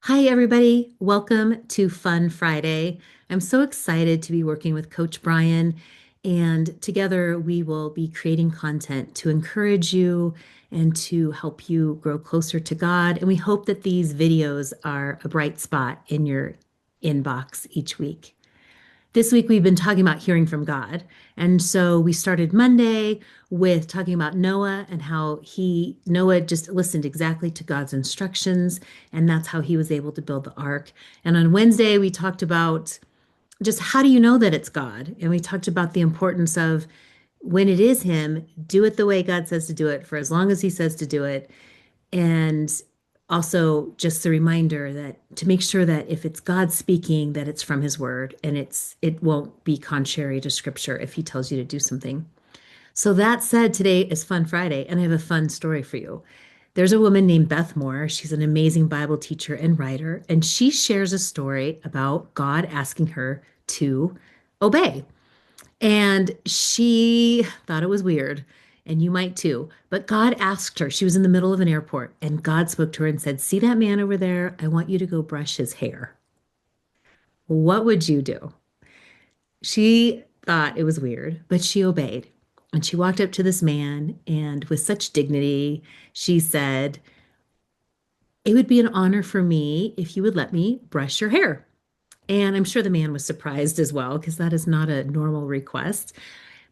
Hi, everybody. Welcome to Fun Friday. I'm so excited to be working with Coach Brian, and together we will be creating content to encourage you and to help you grow closer to God. And we hope that these videos are a bright spot in your inbox each week. This week we've been talking about hearing from God. And so we started Monday with talking about Noah and how Noah just listened exactly to God's instructions, and that's how he was able to build the ark. And on Wednesday we talked about just how do you know that it's God? And we talked about the importance of when it is him, do it the way God says to do it for as long as he says to do it. And also just a reminder that to make sure that if it's God speaking, that it's from his word and it won't be contrary to scripture if he tells you to do something. So that said, today is Fun Friday, and I have a fun story for you. There's a woman named Beth Moore. She's an amazing Bible teacher and writer, and she shares a story about God asking her to obey. And she thought it was weird, and you might too. But God asked her, she was in the middle of an airport, and God spoke to her and said, "See that man over there? I want you to go brush his hair." What would you do? She thought it was weird, but she obeyed. And she walked up to this man, and with such dignity, she said, "It would be an honor for me if you would let me brush your hair." And I'm sure the man was surprised as well, because that is not a normal request.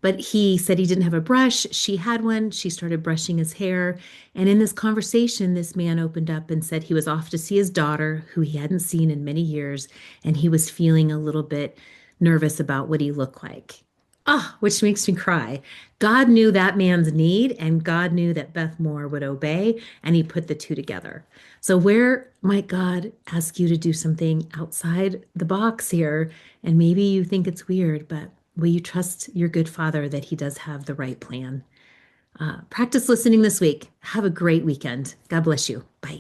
But he said he didn't have a brush. She had one. She started brushing his hair. And in this conversation, this man opened up and said he was off to see his daughter, who he hadn't seen in many years. And he was feeling a little bit nervous about what he looked like. Ah, which makes me cry. God knew that man's need, and God knew that Beth Moore would obey, and he put the two together. So, where might God ask you to do something outside the box here? And maybe you think it's weird, but will you trust your good father that he does have the right plan? Practice listening this week. Have a great weekend. God bless you.